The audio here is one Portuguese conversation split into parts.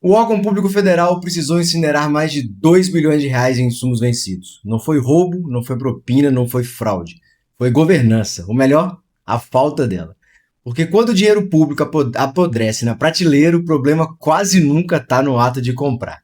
O órgão público federal precisou incinerar mais de 2 bilhões de reais em insumos vencidos. Não foi roubo, não foi propina, não foi fraude. Foi governança. Ou melhor, a falta dela. Porque quando o dinheiro público apodrece na prateleira, o problema quase nunca está no ato de comprar.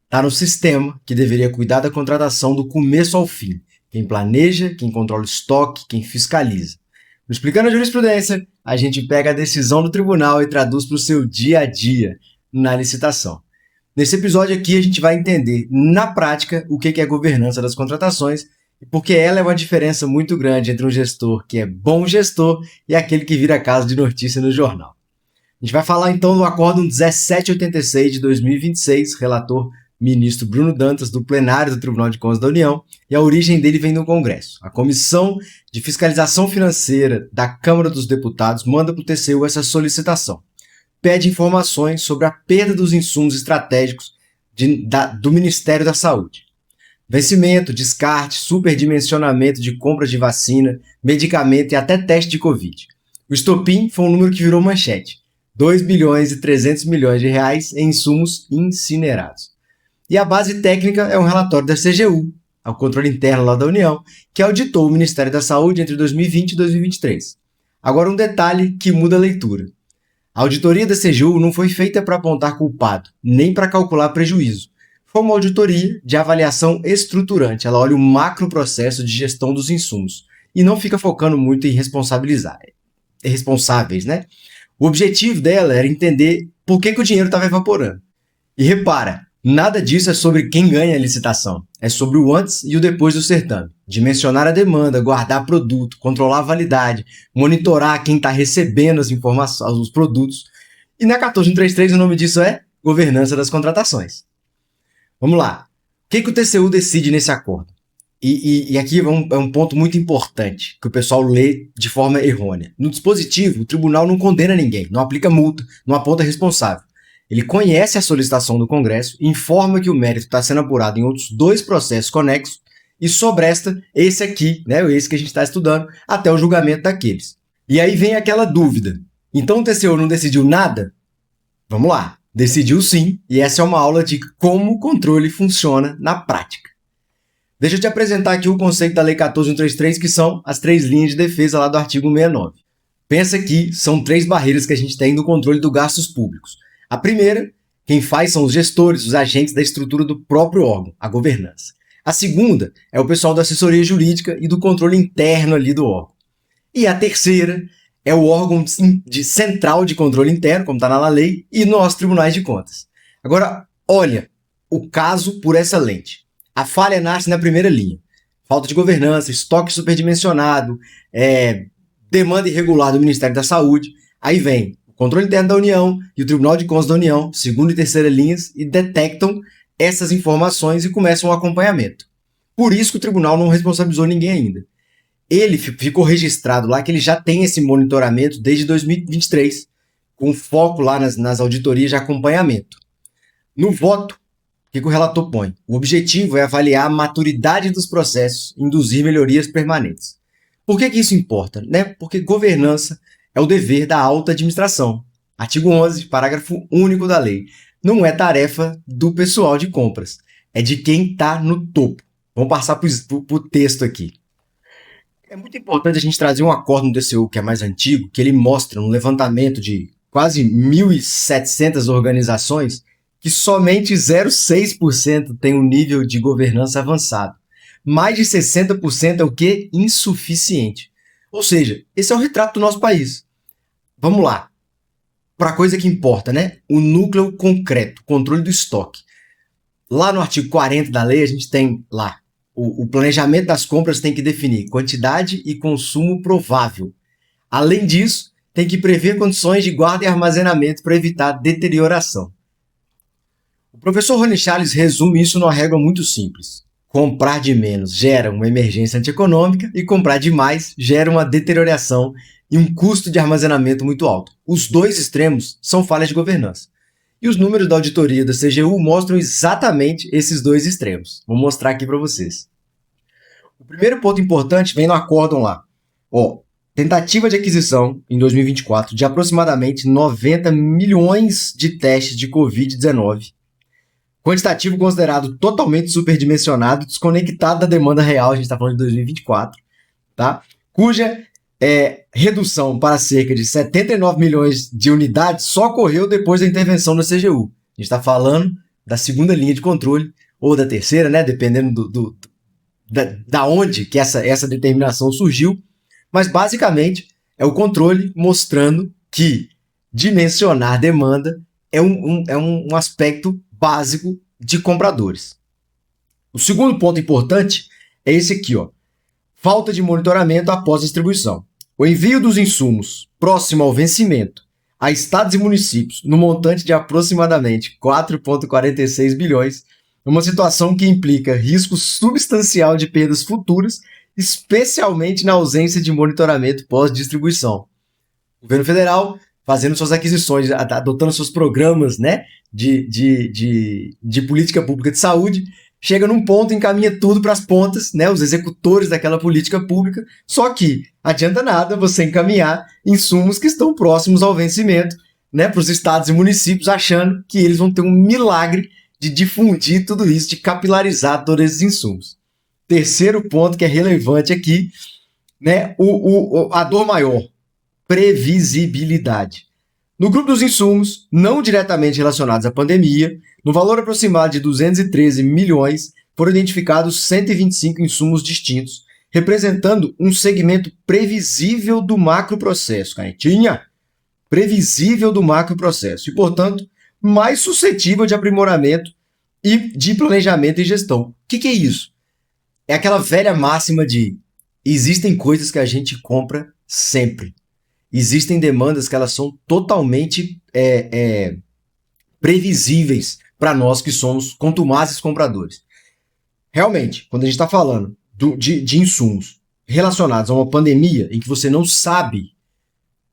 Está no sistema, que deveria cuidar da contratação do começo ao fim. Quem planeja, quem controla o estoque, quem fiscaliza. No Explicando a Jurisprudência, a gente pega a decisão do tribunal e traduz para o seu dia a dia na licitação. Nesse episódio aqui, a gente vai entender, na prática, o que é governança das contratações e porque ela é uma diferença muito grande entre um gestor que é bom gestor e aquele que vira caso de notícia no jornal. A gente vai falar então do Acórdão 1786 de 2026, relator ministro Bruno Dantas, do plenário do Tribunal de Contas da União, e a origem dele vem do Congresso. A Comissão de Fiscalização Financeira da Câmara dos Deputados manda para o TCU essa solicitação. Pede informações sobre a perda dos insumos estratégicos do Ministério da Saúde. Vencimento, descarte, superdimensionamento de compras de vacina, medicamento e até teste de Covid. O estopim foi um número que virou manchete. 2 bilhões e 300 milhões de reais em insumos incinerados. E a base técnica é um relatório da CGU, o controle interno lá da União, que auditou o Ministério da Saúde entre 2020 e 2023. Agora um detalhe que muda a leitura. A auditoria da CGU não foi feita para apontar culpado, nem para calcular prejuízo. Foi uma auditoria de avaliação estruturante. Ela olha o macro processo de gestão dos insumos e não fica focando muito em responsáveis, né? O objetivo dela era entender por que o dinheiro estava evaporando. E repara, nada disso é sobre quem ganha a licitação. É sobre o antes e o depois do certame. Dimensionar a demanda, guardar produto, controlar a validade, monitorar quem está recebendo as informações, os produtos. E na 14133 o nome disso é governança das contratações. Vamos lá. O que o TCU decide nesse acordo? E aqui é um ponto muito importante, que o pessoal lê de forma errônea. No dispositivo, o tribunal não condena ninguém, não aplica multa, não aponta responsável. Ele conhece a solicitação do Congresso, informa que o mérito está sendo apurado em outros 2 processos conexos e sobresta esse aqui, né, esse que a gente está estudando, até o julgamento daqueles. E aí vem aquela dúvida. Então o TCU não decidiu nada? Vamos lá. Decidiu sim, e essa é uma aula de como o controle funciona na prática. Deixa eu te apresentar aqui o conceito da Lei 14133, que são as 3 linhas de defesa lá do artigo 69. Pensa que são 3 barreiras que a gente tem no controle dos gastos públicos. A primeira, quem faz são os gestores, os agentes da estrutura do próprio órgão, a governança. A segunda é o pessoal da assessoria jurídica e do controle interno ali do órgão. E a terceira é o órgão central de controle interno, como está na lei, e nossos tribunais de contas. Agora, olha o caso por essa lente. A falha nasce na primeira linha. Falta de governança, estoque superdimensionado, demanda irregular do Ministério da Saúde. Aí vem o controle interno da União e o Tribunal de Contas da União, segunda e terceira linhas, e detectam essas informações e começam o acompanhamento. Por isso que o tribunal não responsabilizou ninguém ainda. Ele ficou registrado lá que ele já tem esse monitoramento desde 2023, com foco lá nas auditorias de acompanhamento. No voto, o que o relator põe? O objetivo é avaliar a maturidade dos processos e induzir melhorias permanentes. Por que isso importa? Porque governança é o dever da alta administração. Artigo 11, parágrafo único da lei. Não é tarefa do pessoal de compras, é de quem está no topo. Vamos passar para o texto aqui. É muito importante a gente trazer um acordo no TCU que é mais antigo, que ele mostra um levantamento de quase 1.700 organizações que somente 0,6% tem um nível de governança avançado. Mais de 60% é o quê? Insuficiente. Ou seja, esse é o retrato do nosso país. Vamos lá. Para a coisa que importa, né? O núcleo concreto, controle do estoque. Lá no artigo 40 da lei, a gente tem lá o planejamento das compras tem que definir quantidade e consumo provável. Além disso, tem que prever condições de guarda e armazenamento para evitar deterioração. O professor Rony Charles resume isso numa regra muito simples. Comprar de menos gera uma emergência antieconômica e comprar de mais gera uma deterioração e um custo de armazenamento muito alto. Os 2 extremos são falhas de governança. E os números da auditoria da CGU mostram exatamente esses 2 extremos. Vou mostrar aqui para vocês. O primeiro ponto importante vem no acórdão lá. tentativa de aquisição em 2024 de aproximadamente 90 milhões de testes de Covid-19. Quantitativo considerado totalmente superdimensionado, desconectado da demanda real, a gente está falando de 2024, tá? Cuja redução para cerca de 79 milhões de unidades só ocorreu depois da intervenção da CGU. A gente está falando da segunda linha de controle, ou da terceira, né? Dependendo da onde que essa determinação surgiu. Mas, basicamente, é o controle mostrando que dimensionar demanda é um aspecto básico de compradores. O segundo ponto importante é esse aqui, ó. Falta de monitoramento após distribuição. O envio dos insumos próximo ao vencimento a estados e municípios no montante de aproximadamente 4,46 bilhões é uma situação que implica risco substancial de perdas futuras, especialmente na ausência de monitoramento pós-distribuição. O governo federal fazendo suas aquisições, adotando seus programas, né, de política pública de saúde, chega num ponto, encaminha tudo para as pontas, né, os executores daquela política pública, só que adianta nada você encaminhar insumos que estão próximos ao vencimento, né, para os estados e municípios, achando que eles vão ter um milagre de difundir tudo isso, de capilarizar todos esses insumos. Terceiro ponto que é relevante aqui, né, a dor maior, previsibilidade. No grupo dos insumos, não diretamente relacionados à pandemia, no valor aproximado de 213 milhões, foram identificados 125 insumos distintos, representando um segmento previsível do macroprocesso, canetinha, previsível do macroprocesso, e, portanto, mais suscetível de aprimoramento e de planejamento e gestão. O que é isso? É aquela velha máxima de existem coisas que a gente compra sempre. Existem demandas que elas são totalmente previsíveis para nós que somos contumazes compradores. Realmente, quando a gente está falando de insumos relacionados a uma pandemia em que você não sabe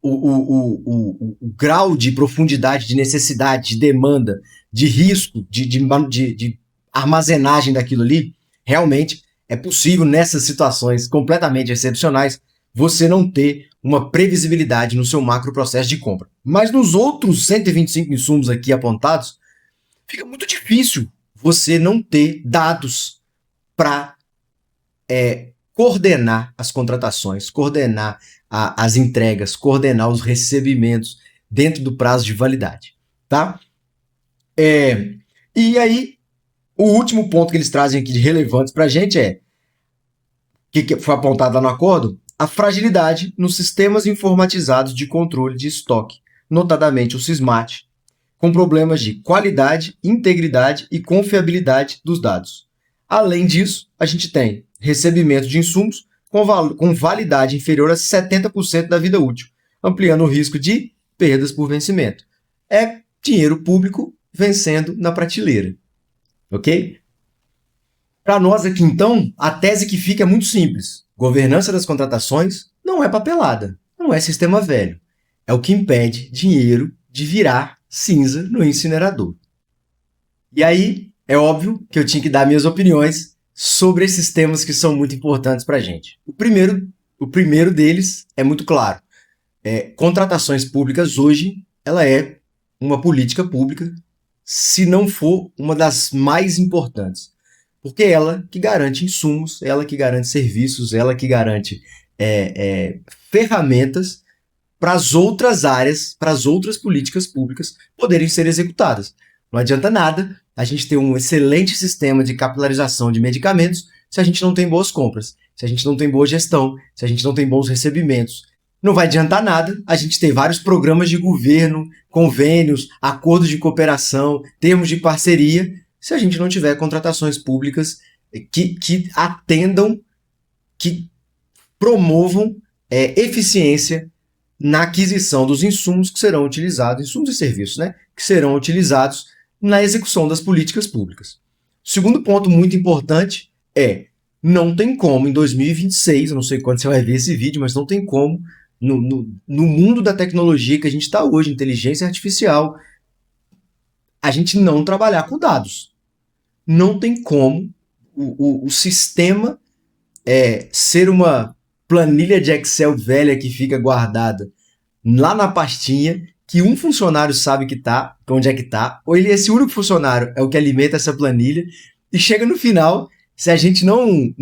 o grau de profundidade, de necessidade, de demanda, de risco, de armazenagem daquilo ali, realmente é possível nessas situações completamente excepcionais você não ter uma previsibilidade no seu macro processo de compra. Mas nos outros 125 insumos aqui apontados, fica muito difícil você não ter dados para coordenar as contratações, coordenar as entregas, coordenar os recebimentos dentro do prazo de validade, tá? E aí, o último ponto que eles trazem aqui de relevante para a gente que foi apontado lá no acordo, a fragilidade nos sistemas informatizados de controle de estoque, notadamente o SISMAT, com problemas de qualidade, integridade e confiabilidade dos dados. Além disso, a gente tem recebimento de insumos com validade inferior a 70% da vida útil, ampliando o risco de perdas por vencimento. É dinheiro público vencendo na prateleira. Ok? Para nós aqui, então, a tese que fica é muito simples. Governança das contratações não é papelada, não é sistema velho. É o que impede dinheiro de virar cinza no incinerador. E aí, é óbvio que eu tinha que dar minhas opiniões sobre esses temas que são muito importantes para a gente. O primeiro deles é muito claro. Contratações públicas hoje, ela é uma política pública, se não for uma das mais importantes. Porque é ela que garante insumos, ela que garante serviços, ela que garante ferramentas para as outras áreas, para as outras políticas públicas poderem ser executadas. Não adianta nada a gente ter um excelente sistema de capilarização de medicamentos se a gente não tem boas compras, se a gente não tem boa gestão, se a gente não tem bons recebimentos. Não vai adiantar nada a gente ter vários programas de governo, convênios, acordos de cooperação, termos de parceria, se a gente não tiver contratações públicas que atendam, que promovam eficiência na aquisição dos insumos que serão utilizados, insumos e serviços, né, que serão utilizados na execução das políticas públicas. Segundo ponto muito importante não tem como em 2026, eu não sei quando você vai ver esse vídeo, mas não tem como, no mundo da tecnologia que a gente está hoje, inteligência artificial, a gente não trabalhar com dados. Não tem como o sistema ser uma planilha de Excel velha que fica guardada lá na pastinha, que um funcionário sabe que tá, onde é que tá, ou esse único funcionário é o que alimenta essa planilha, e chega no final, se a gente não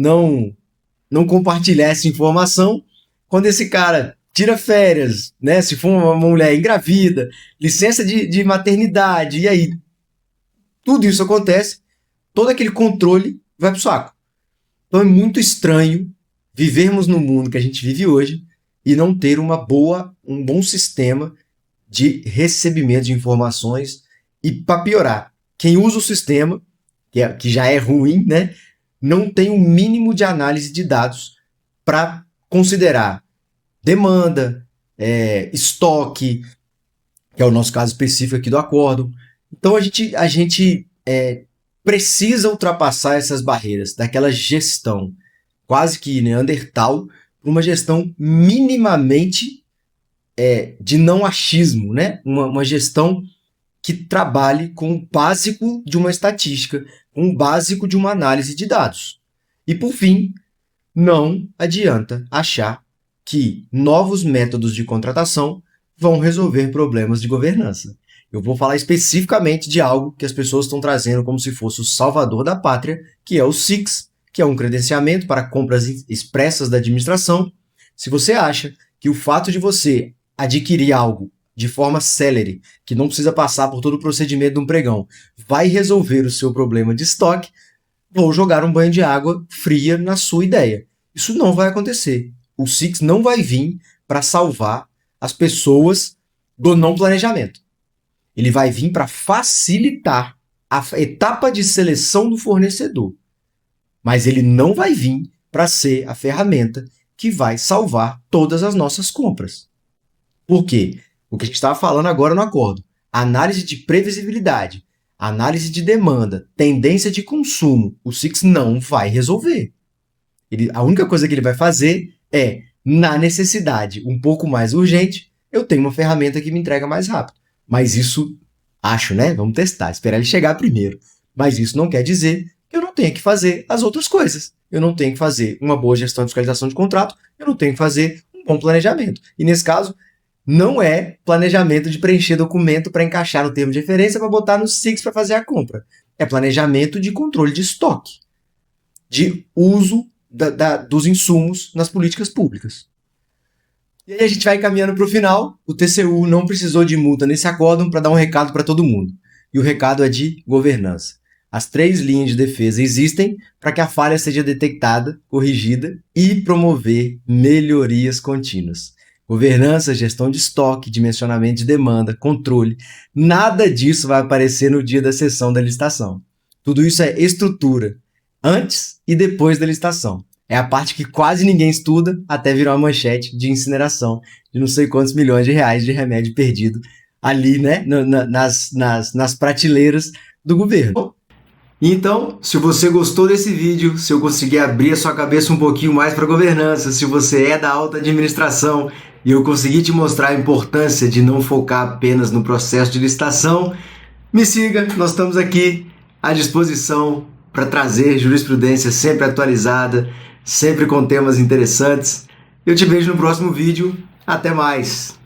compartilhar essa informação, quando esse cara tira férias, né, se for uma mulher engravida, licença de maternidade, e aí tudo isso acontece, todo aquele controle vai pro saco. Então é muito estranho vivermos no mundo que a gente vive hoje e não ter um bom sistema de recebimento de informações. E para piorar, quem usa o sistema, que já é ruim, né, não tem um mínimo de análise de dados para considerar demanda, estoque, que é o nosso caso específico aqui do acórdão. Então a gente precisa ultrapassar essas barreiras daquela gestão quase que neandertal para uma gestão minimamente de não achismo, né? Uma gestão que trabalhe com o básico de uma estatística, com o básico de uma análise de dados. E por fim, não adianta achar que novos métodos de contratação vão resolver problemas de governança. Eu vou falar especificamente de algo que as pessoas estão trazendo como se fosse o salvador da pátria, que é o SIX, que é um credenciamento para compras expressas da administração. Se você acha que o fato de você adquirir algo de forma célere, que não precisa passar por todo o procedimento de um pregão, vai resolver o seu problema de estoque, vou jogar um banho de água fria na sua ideia. Isso não vai acontecer. O SIX não vai vir para salvar as pessoas do não planejamento. Ele vai vir para facilitar a etapa de seleção do fornecedor. Mas ele não vai vir para ser a ferramenta que vai salvar todas as nossas compras. Por quê? O que a gente estava falando agora no acordo. Análise de previsibilidade, análise de demanda, tendência de consumo, o SIX não vai resolver. A única coisa que ele vai fazer é, na necessidade um pouco mais urgente, eu tenho uma ferramenta que me entrega mais rápido. Mas isso, acho, né? Vamos testar, esperar ele chegar primeiro. Mas isso não quer dizer que eu não tenha que fazer as outras coisas. Eu não tenho que fazer uma boa gestão de fiscalização de contrato, eu não tenho que fazer um bom planejamento. E nesse caso, não é planejamento de preencher documento para encaixar no termo de referência para botar no SIX para fazer a compra. É planejamento de controle de estoque, de uso dos insumos nas políticas públicas. E aí a gente vai caminhando para o final. O TCU não precisou de multa nesse acórdão para dar um recado para todo mundo. E o recado é de governança. As 3 linhas de defesa existem para que a falha seja detectada, corrigida e promover melhorias contínuas. Governança, gestão de estoque, dimensionamento de demanda, controle. Nada disso vai aparecer no dia da sessão da licitação. Tudo isso é estrutura, antes e depois da licitação. É a parte que quase ninguém estuda até virar uma manchete de incineração de não sei quantos milhões de reais de remédio perdido ali, né, nas prateleiras do governo. Então, se você gostou desse vídeo, se eu conseguir abrir a sua cabeça um pouquinho mais para governança, se você é da alta administração e eu conseguir te mostrar a importância de não focar apenas no processo de licitação, me siga, nós estamos aqui à disposição para trazer jurisprudência sempre atualizada, sempre com temas interessantes. Eu te vejo no próximo vídeo. Até mais!